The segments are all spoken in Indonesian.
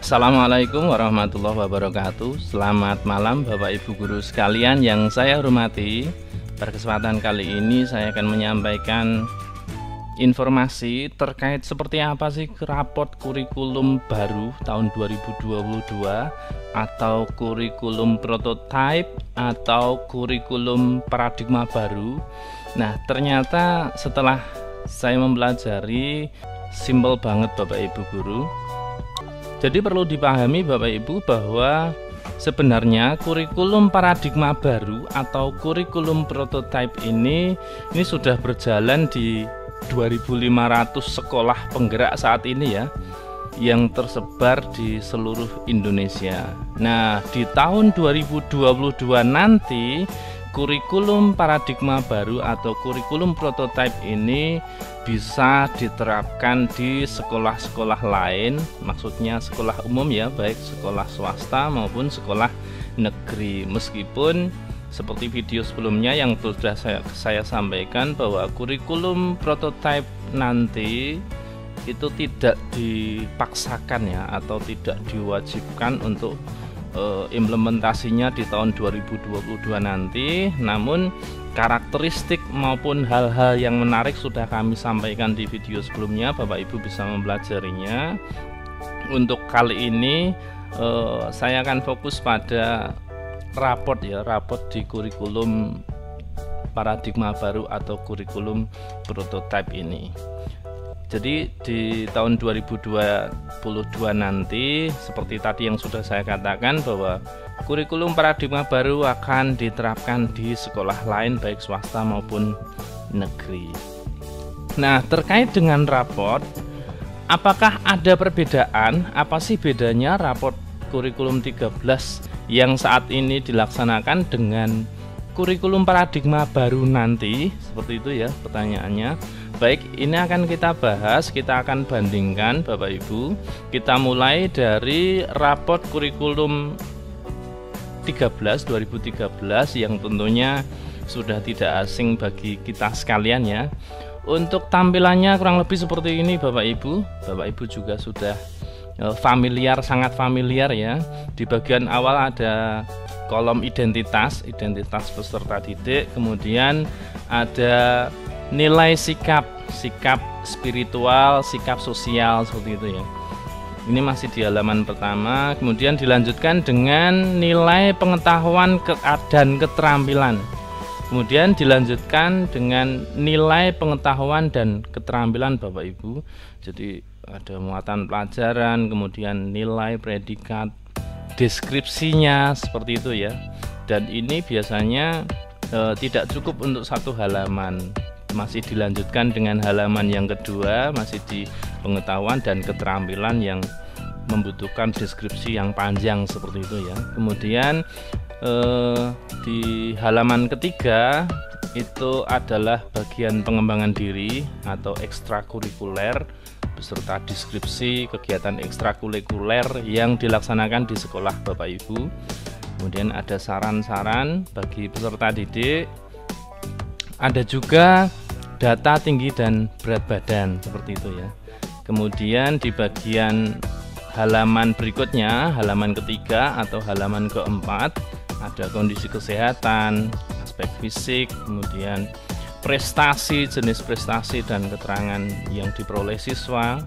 Assalamualaikum warahmatullahi wabarakatuh. Selamat malam Bapak Ibu guru sekalian yang saya hormati. Pada kesempatan kali ini saya akan menyampaikan informasi terkait seperti apa sih raport kurikulum baru tahun 2022 atau kurikulum prototype atau kurikulum paradigma baru. Nah, ternyata setelah saya mempelajari, simpel banget Bapak Ibu guru. Jadi perlu dipahami Bapak Ibu bahwa sebenarnya kurikulum paradigma baru atau kurikulum prototype ini sudah berjalan di 2.500 sekolah penggerak saat ini ya, yang tersebar di seluruh Indonesia. Nah, di tahun 2022 nanti kurikulum paradigma baru atau kurikulum prototype ini bisa diterapkan di sekolah-sekolah lain, maksudnya sekolah umum ya, baik sekolah swasta maupun sekolah negeri. Meskipun seperti video sebelumnya yang sudah saya sampaikan bahwa kurikulum prototype nanti itu tidak dipaksakan ya, atau tidak diwajibkan untuk implementasinya di tahun 2022 nanti. Namun karakteristik maupun hal-hal yang menarik sudah kami sampaikan di video sebelumnya, Bapak Ibu bisa mempelajarinya. Untuk kali ini saya akan fokus pada raport di kurikulum paradigma baru atau kurikulum prototype ini. Jadi di tahun 2022 nanti seperti tadi yang sudah saya katakan bahwa kurikulum paradigma baru akan diterapkan di sekolah lain baik swasta maupun negeri. Nah, terkait dengan raport, apakah ada perbedaan? Apa sih bedanya raport kurikulum 13 yang saat ini dilaksanakan dengan kurikulum paradigma baru nanti? Seperti itu ya pertanyaannya. Baik, ini akan kita bahas, kita akan bandingkan Bapak Ibu. Kita mulai dari raport kurikulum 2013 yang tentunya sudah tidak asing bagi kita sekalian ya. Untuk tampilannya kurang lebih seperti ini Bapak Ibu. Bapak Ibu juga sudah familiar, sangat familiar ya. Di bagian awal ada kolom identitas peserta didik, kemudian ada nilai sikap spiritual, sikap sosial, seperti itu ya. Ini masih di halaman pertama, kemudian dilanjutkan dengan nilai pengetahuan dan keterampilan. Kemudian dilanjutkan dengan nilai pengetahuan dan keterampilan Bapak Ibu. Jadi ada muatan pelajaran, kemudian nilai, predikat, deskripsinya, seperti itu ya. Dan ini biasanya tidak cukup untuk satu halaman, masih dilanjutkan dengan halaman yang kedua, masih di pengetahuan dan keterampilan yang membutuhkan deskripsi yang panjang seperti itu ya. Kemudian di halaman ketiga itu adalah bagian pengembangan diri atau ekstrakurikuler beserta deskripsi kegiatan ekstrakurikuler yang dilaksanakan di sekolah Bapak Ibu. Kemudian ada saran-saran bagi peserta didik, ada juga data tinggi dan berat badan, seperti itu ya. Kemudian di bagian halaman berikutnya, halaman ketiga atau halaman keempat, ada kondisi kesehatan, aspek fisik, kemudian prestasi, jenis prestasi dan keterangan yang diperoleh siswa.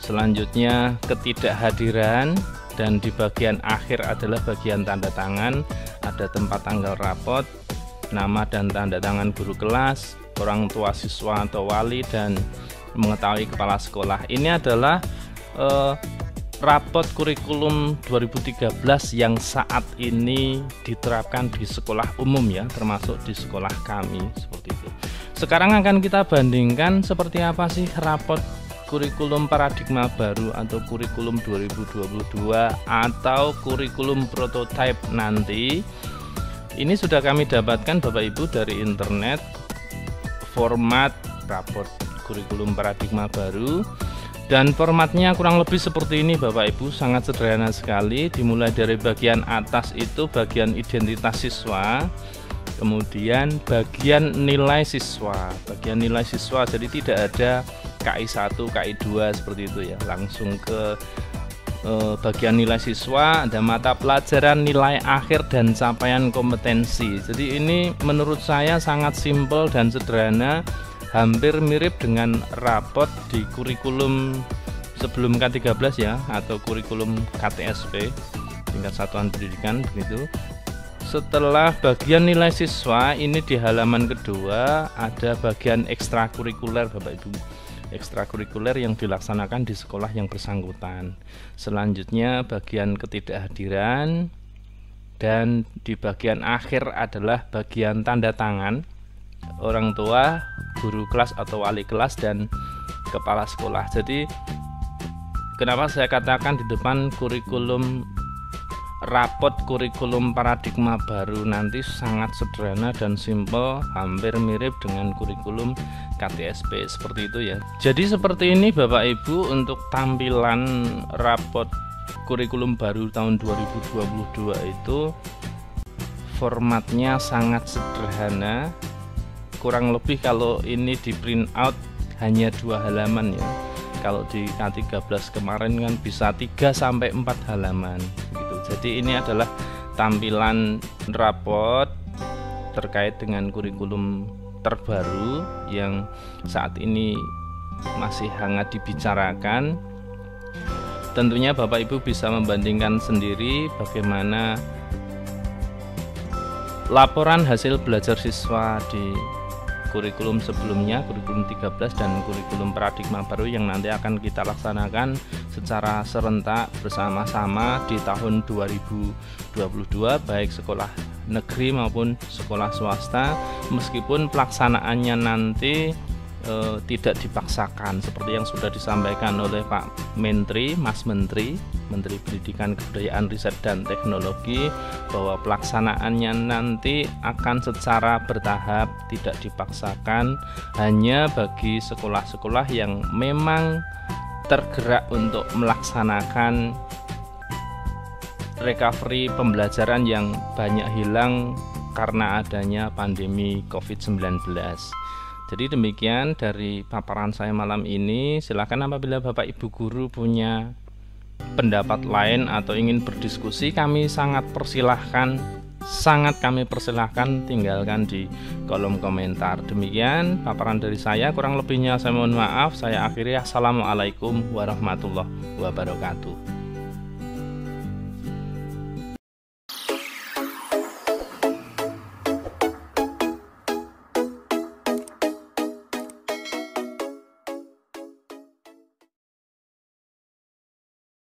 Selanjutnya ketidakhadiran, dan di bagian akhir adalah bagian tanda tangan, ada tempat tanggal rapot, nama dan tanda tangan guru kelas, orang tua siswa atau wali, dan mengetahui kepala sekolah. Ini adalah rapot kurikulum 2013 yang saat ini diterapkan di sekolah umum ya, termasuk di sekolah kami, seperti itu. Sekarang akan kita bandingkan seperti apa sih rapot kurikulum paradigma baru atau kurikulum 2022 atau kurikulum prototype nanti. Ini sudah kami dapatkan Bapak Ibu dari internet, format raport kurikulum paradigma baru, dan formatnya kurang lebih seperti ini Bapak Ibu, sangat sederhana sekali. Dimulai dari bagian atas itu bagian identitas siswa, kemudian bagian nilai siswa, jadi tidak ada KI1, KI2 seperti itu ya, langsung ke bagian nilai siswa, ada mata pelajaran, nilai akhir, dan capaian kompetensi. Jadi ini menurut saya sangat simpel dan sederhana, hampir mirip dengan rapot di kurikulum sebelum K13 ya, atau kurikulum KTSP tingkat satuan pendidikan begitu. Setelah bagian nilai siswa, ini di halaman kedua ada bagian ekstrakurikuler Bapak Ibu. Ekstrakurikuler yang dilaksanakan di sekolah yang bersangkutan. Selanjutnya bagian ketidakhadiran, dan di bagian akhir adalah bagian tanda tangan orang tua, guru kelas atau wali kelas, dan kepala sekolah. Jadi kenapa saya katakan di depan kurikulum rapot kurikulum paradigma baru nanti sangat sederhana dan simpel, hampir mirip dengan kurikulum KTSP seperti itu ya. Jadi seperti ini Bapak Ibu untuk tampilan rapot kurikulum baru tahun 2022 itu. Formatnya sangat sederhana, kurang lebih kalau ini di print out hanya 2 halaman ya. Kalau di K13 kemarin kan bisa 3-4 halaman gitu. Jadi ini adalah tampilan rapot terkait dengan kurikulum terbaru yang saat ini masih hangat dibicarakan. Tentunya Bapak Ibu bisa membandingkan sendiri bagaimana laporan hasil belajar siswa di kurikulum sebelumnya, kurikulum 13 dan kurikulum paradigma baru yang nanti akan kita laksanakan secara serentak bersama-sama di tahun 2022, baik sekolah negeri maupun sekolah swasta, meskipun pelaksanaannya nanti tidak dipaksakan seperti yang sudah disampaikan oleh Pak Menteri, Mas Menteri Pendidikan, Kebudayaan, Riset, dan Teknologi, bahwa pelaksanaannya nanti akan secara bertahap, tidak dipaksakan, hanya bagi sekolah-sekolah yang memang tergerak untuk melaksanakan recovery pembelajaran yang banyak hilang karena adanya pandemi COVID-19. Jadi demikian dari paparan saya malam ini. Silakan apabila Bapak Ibu guru punya pendapat lain atau ingin berdiskusi, kami sangat kami persilahkan, tinggalkan di kolom komentar. Demikian paparan dari saya, kurang lebihnya saya mohon maaf. Saya akhiri, assalamualaikum warahmatullahi wabarakatuh.